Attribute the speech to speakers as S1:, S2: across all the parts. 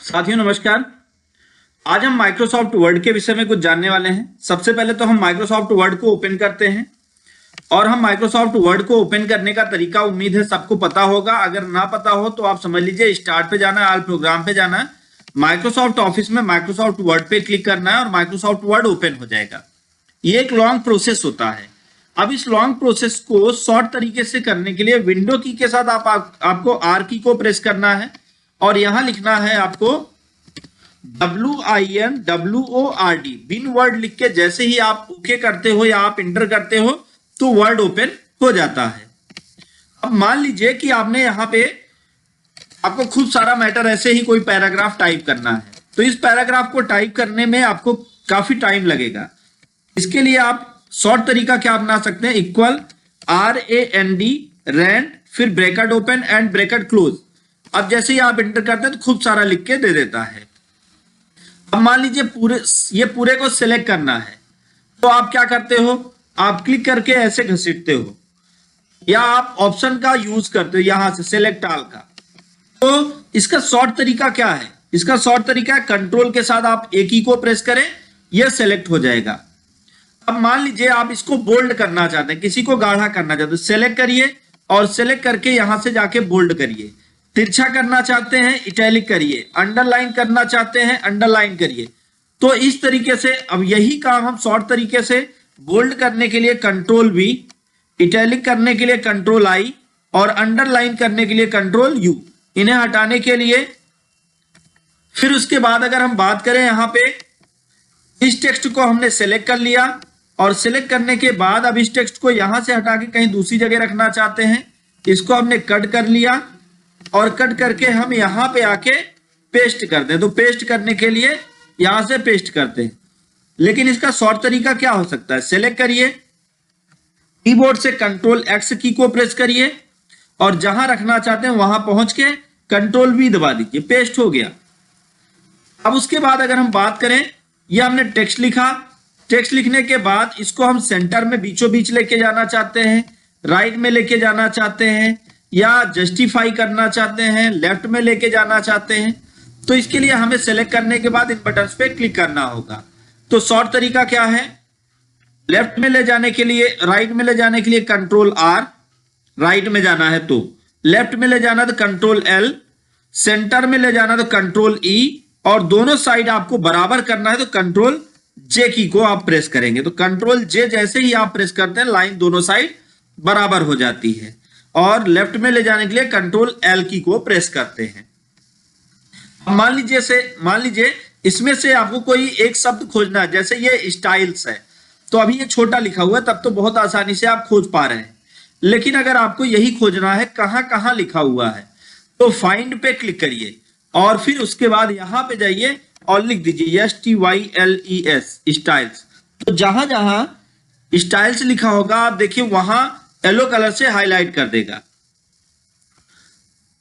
S1: साथियों नमस्कार। आज हम माइक्रोसॉफ्ट वर्ड के विषय में कुछ जानने वाले हैं। सबसे पहले तो हम माइक्रोसॉफ्ट वर्ड को ओपन करते हैं और हम माइक्रोसॉफ्ट वर्ड को ओपन करने का तरीका उम्मीद है सबको पता होगा। अगर ना पता हो तो आप समझ लीजिए, स्टार्ट पे जाना है, ऑल प्रोग्राम पे जाना है, माइक्रोसॉफ्ट ऑफिस में माइक्रोसॉफ्ट वर्ड पे क्लिक करना है और माइक्रोसॉफ्ट वर्ड ओपन हो जाएगा। ये एक लॉन्ग प्रोसेस होता है। अब इस लॉन्ग प्रोसेस को शॉर्ट तरीके से करने के लिए विंडो की के साथ आपको आर की को प्रेस करना है और यहां लिखना है आपको WINWORD विन वर्ड लिख के जैसे ही आप ओके करते हो या आप इंटर करते हो तो वर्ड ओपन हो जाता है। अब मान लीजिए कि आपने यहां पे आपको खूब सारा मैटर ऐसे ही कोई पैराग्राफ टाइप करना है, तो इस पैराग्राफ को टाइप करने में आपको काफी टाइम लगेगा। इसके लिए आप शॉर्ट तरीका क्या अपना सकते हैं, इक्वल RAND रैंड फिर bracket open and bracket close. अब जैसे ही आप इंटर करते हैं तो खूब सारा लिख के दे देता है। अब मान लीजिए पूरे को सिलेक्ट करना है, तो आप क्या करते हो, आप क्लिक करके ऐसे घसीटते हो या आप ऑप्शन का यूज करते हो यहां से सिलेक्ट ऑल का। तो इसका शॉर्ट तरीका क्या है, इसका शॉर्ट तरीका है कंट्रोल के साथ आप एक ही को प्रेस करें, यह सिलेक्ट हो जाएगा। अब मान लीजिए आप इसको बोल्ड करना चाहते हैं, किसी को गाढ़ा करना चाहते हैं, सिलेक्ट करिए और सिलेक्ट करके यहां से जाके बोल्ड करिए। तिरछा करना चाहते हैं इटैलिक करिए, अंडरलाइन करना चाहते हैं अंडरलाइन करिए। तो इस तरीके से अब यही काम हम शॉर्ट तरीके से बोल्ड करने के लिए कंट्रोल V, इटैलिक करने के लिए कंट्रोल I और अंडरलाइन करने के लिए कंट्रोल U, इन्हें हटाने के लिए। फिर उसके बाद अगर हम बात करें यहां पे इस टेक्स्ट को हमने सेलेक्ट कर लिया और सिलेक्ट करने के बाद अब इस टेक्स्ट को यहां से हटा के कहीं दूसरी जगह रखना चाहते हैं, इसको हमने कट कर लिया और कट करके हम यहां पे आके पेस्ट करते हैं। तो पेस्ट करने के लिए यहां से पेस्ट करते हैं, लेकिन इसका शॉर्ट तरीका क्या हो सकता है, सेलेक्ट करिए, कीबोर्ड से कंट्रोल X की को प्रेस करिए और जहां रखना चाहते हैं वहां पहुंच के कंट्रोल V दबा दीजिए, पेस्ट हो गया। अब उसके बाद अगर हम बात करें, यह हमने टेक्स्ट लिखा, टेक्स्ट लिखने के बाद इसको हम सेंटर में बीचों बीच लेके जाना चाहते हैं, राइट में लेके जाना चाहते हैं या जस्टिफाई करना चाहते हैं, लेफ्ट में लेके जाना चाहते हैं, तो इसके लिए हमें सेलेक्ट करने के बाद इन बटन्स पे क्लिक करना होगा। तो शॉर्ट तरीका क्या है, लेफ्ट में ले जाने के लिए, राइट में ले जाने के लिए कंट्रोल R, राइट में जाना है तो, लेफ्ट में ले जाना तो कंट्रोल L, सेंटर में ले जाना तो कंट्रोल E और दोनों साइड आपको बराबर करना है तो कंट्रोल J की को आप प्रेस करेंगे। तो कंट्रोल J जैसे ही आप प्रेस करते हैं लाइन दोनों साइड बराबर हो जाती है। और लेफ्ट में ले जाने के लिए कंट्रोल L की को प्रेस करते हैं। मान लीजिए इसमें से आपको कोई एक शब्द खोजना है, जैसे ये स्टाइल्स है, तो अभी ये छोटा लिखा हुआ है, तब तो बहुत आसानी से आप खोज पा रहे हैं। लेकिन अगर आपको यही खोजना है कहां कहां लिखा हुआ है, तो फाइंड पे क्लिक करिए और फिर उसके बाद यहां पे जाइए और लिख दीजिए STYLES स्टाइल्स। तो जहां जहां स्टाइल्स लिखा होगा आप देखिए वहां येलो कलर से हाईलाइट कर देगा।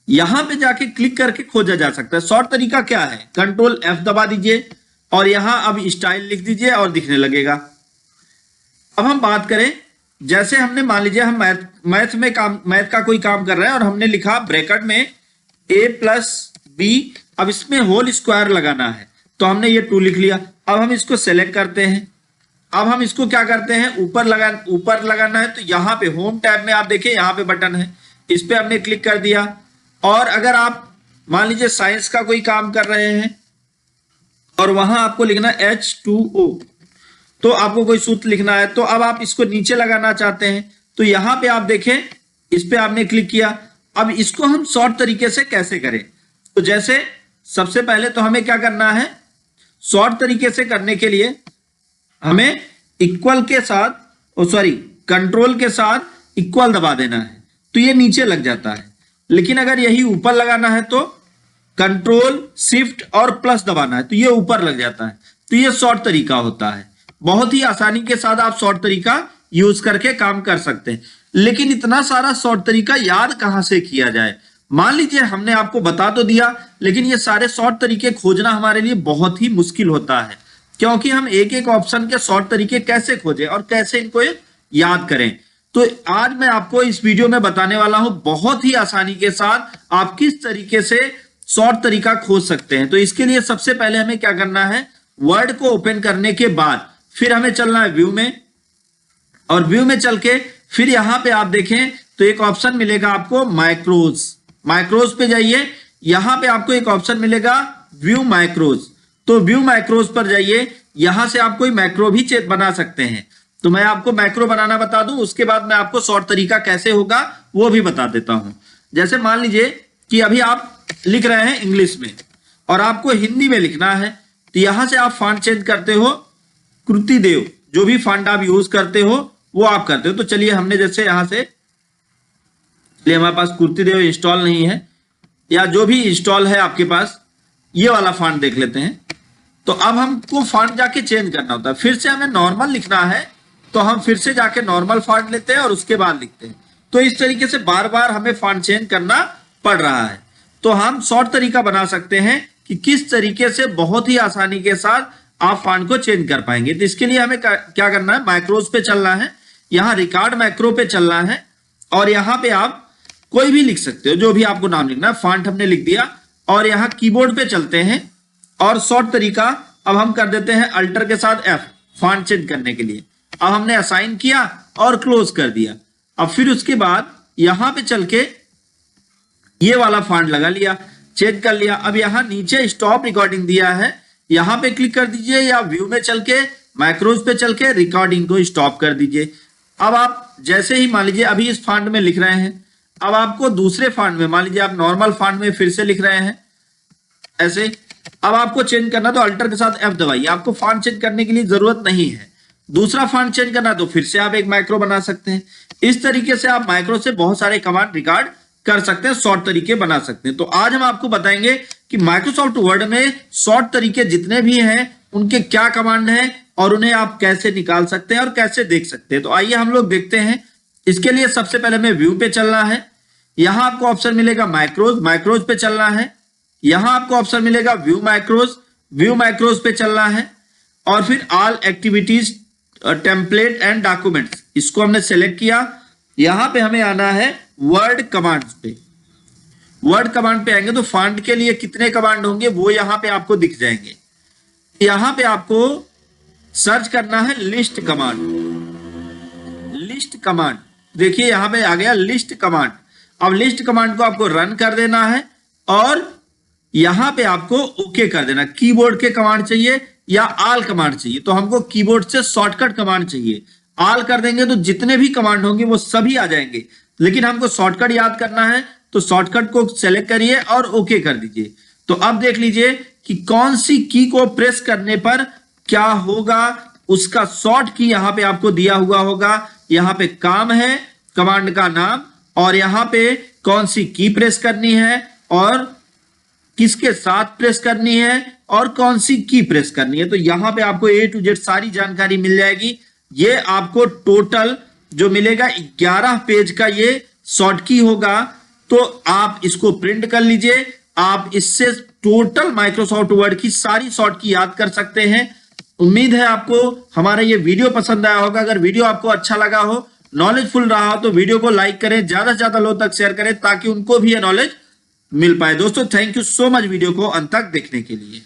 S1: यहां पे जाके क्लिक करके खोजा जा सकता है। शॉर्ट तरीका क्या है, कंट्रोल F दबा दीजिए और यहां अब स्टाइल लिख दीजिए और दिखने लगेगा। अब हम बात करें, जैसे हमने मान लीजिए हम मैथ का कोई काम कर रहे हैं और हमने लिखा ब्रैकेट में A+B, अब इसमें होल स्क्वायर लगाना है तो हमने ये 2 लिख लिया। अब हम इसको सेलेक्ट करते हैं, अब हम इसको क्या करते हैं, ऊपर लगाना है तो यहाँ पे होम टैब में आप देखिए यहाँ पे बटन है, इस पे हमने क्लिक कर दिया। और अगर आप मान लीजिए साइंस का कोई काम कर रहे हैं और वहां आपको लिखना H2O, तो आपको कोई सूत्र लिखना है, तो अब आप इसको नीचे लगाना चाहते हैं तो यहां पे आप देखें इस पे आपने क्लिक किया। अब इसको हम शॉर्ट तरीके से कैसे करें, तो जैसे सबसे पहले तो हमें क्या करना है, शॉर्ट तरीके से करने के लिए हमें इक्वल के साथ कंट्रोल के साथ इक्वल दबा देना है तो ये नीचे लग जाता है। लेकिन अगर यही ऊपर लगाना है तो कंट्रोल शिफ्ट और प्लस दबाना है तो ये ऊपर लग जाता है। तो ये शॉर्ट तरीका होता है। बहुत ही आसानी के साथ आप शॉर्ट तरीका यूज करके काम कर सकते हैं। लेकिन इतना सारा शॉर्ट तरीका याद कहां से किया जाए, मान लीजिए हमने आपको बता तो दिया, लेकिन ये सारे शॉर्ट तरीके खोजना हमारे लिए बहुत ही मुश्किल होता है, क्योंकि हम एक एक ऑप्शन के शॉर्ट तरीके कैसे खोजें और कैसे इनको याद करें। तो आज मैं आपको इस वीडियो में बताने वाला हूं बहुत ही आसानी के साथ आप किस तरीके से शॉर्ट तरीका खोज सकते हैं। तो इसके लिए सबसे पहले हमें क्या करना है, वर्ड को ओपन करने के बाद फिर हमें चलना है व्यू में, और व्यू में चल के फिर यहां पे आप देखें तो एक ऑप्शन मिलेगा आपको माइक्रोज। माइक्रोज पे जाइए, यहां पे आपको एक ऑप्शन मिलेगा व्यू माइक्रोज। तो व्यू माइक्रोज पर जाइए, यहां से आप कोई मैक्रो भी बना सकते हैं। तो मैं आपको मैक्रो बनाना बता दूं, उसके बाद मैं आपको शॉर्ट तरीका कैसे होगा वो भी बता देता हूं। जैसे मान लीजिए कि अभी आप लिख रहे हैं इंग्लिश में और आपको हिंदी में लिखना है, तो यहां से आप फॉन्ट चेंज करते हो कृति देव, जो भी फॉन्ट आप यूज करते हो वो आप करते हो। तो चलिए हमने जैसे यहां से, हमारे पास कृति देव इंस्टॉल नहीं है, या जो भी इंस्टॉल है आपके पास, ये वाला फॉन्ट देख लेते हैं। तो अब हमको फॉन्ट जाके चेंज करना होता है, फिर से हमें नॉर्मल लिखना है तो हम फिर से जाके नॉर्मल फॉन्ट लेते हैं और उसके बाद लिखते हैं। तो इस तरीके से बार बार हमें फॉन्ट चेंज करना पड़ रहा है। तो हम शॉर्ट तरीका बना सकते हैं कि किस तरीके से बहुत ही आसानी के साथ आप फॉन्ट को चेंज कर पाएंगे। तो इसके लिए हमें क्या करना है, मैक्रोज पे चलना है, यहाँ रिकॉर्ड मैक्रो पे चलना है, और यहाँ पे आप कोई भी लिख सकते हो, जो भी आपको नाम लिखना है। फॉन्ट हमने लिख दिया, और यहाँ कीबोर्ड पे चलते हैं, और शॉर्ट तरीका अब हम कर देते हैं अल्टर के साथ F, फॉन्ट चेंज करने के लिए। अब हमने असाइन किया और क्लोज कर दिया। अब फिर उसके बाद यहां पे चल के ये वाला फॉन्ट लगा लिया, चेंज कर लिया। अब यहां नीचे स्टॉप रिकॉर्डिंग दिया है, यहां पे क्लिक कर दीजिए, या व्यू में चल के मैक्रोज पे चल के रिकॉर्डिंग को स्टॉप कर दीजिए। अब आप जैसे ही मान लीजिए अभी इस फॉन्ट में लिख रहे हैं, अब आपको दूसरे फॉन्ट में, मान लीजिए आप नॉर्मल फॉन्ट में फिर से लिख रहे हैं ऐसे, अब आपको चेंज करना तो अल्टर के साथ F दबाइए। आपको फॉन्ट चेंज करने की जरूरत नहीं है। दूसरा फॉन्ट चेंज करना तो फिर से आप एक मैक्रो बना सकते हैं। इस तरीके से आप मैक्रो से बहुत सारे कमांड रिकॉर्ड कर सकते हैं, शॉर्ट तरीके बना सकते हैं। तो आज हम आपको बताएंगे कि माइक्रोसॉफ्ट वर्ड में शॉर्ट तरीके जितने भी हैं उनके क्या कमांड हैं और उन्हें आप कैसे निकाल सकते हैं और कैसे देख सकते हैं। तो आइए हम लोग देखते हैं। इसके लिए सबसे पहले हमें व्यू पे चलना है, यहां आपको ऑप्शन मिलेगा माइक्रोज, माइक्रोज पे चलना है। यहां आपको ऑप्शन मिलेगा व्यू माइक्रोज, व्यू माइक्रोज पे चलना है, और फिर all activities template and documents, इसको हमने सेलेक्ट किया। यहां पे हमें आना है वर्ड कमांड्स पे। वर्ड कमांड पे आएंगे तो फॉन्ट के लिए कितने कमांड होंगे वो यहां पे आपको दिख जाएंगे। यहां पे आपको सर्च करना है लिस्ट कमांड। लिस्ट कमांड देखिए यहां पे आ गया लिस्ट कमांड। अब लिस्ट कमांड को आपको रन कर देना है और यहां पे आपको ओके कर देना। कीबोर्ड के कमांड चाहिए या ऑल कमांड चाहिए, तो हमको कीबोर्ड से शॉर्टकट कमांड चाहिए। ऑल कर देंगे तो जितने भी कमांड होंगे वो सभी आ जाएंगे, लेकिन हमको शॉर्टकट याद करना है तो शॉर्टकट को सेलेक्ट करिए और ओके कर दीजिए। तो अब देख लीजिए कि कौन सी की को प्रेस करने पर क्या होगा, उसका शॉर्ट की यहां पे आपको दिया हुआ होगा। यहां पे काम है कमांड का नाम, और यहां पे कौन सी की प्रेस करनी है और किसके साथ प्रेस करनी है और कौन सी की प्रेस करनी है। तो यहां पे आपको A to Z सारी जानकारी मिल जाएगी। ये आपको टोटल जो मिलेगा 11 पेज का ये शॉर्ट की होगा। तो आप इसको प्रिंट कर लीजिए, आप इससे टोटल माइक्रोसॉफ्ट वर्ड की सारी शॉर्ट की याद कर सकते हैं। उम्मीद है आपको हमारा ये वीडियो पसंद आया होगा। अगर वीडियो आपको अच्छा लगा हो, नॉलेजफुल रहा हो, तो वीडियो को लाइक करें, ज्यादा से ज्यादा लोग तक शेयर करें ताकि उनको भी ये नॉलेज मिल पाए। दोस्तों thank you so much video को अंत तक देखने के लिए।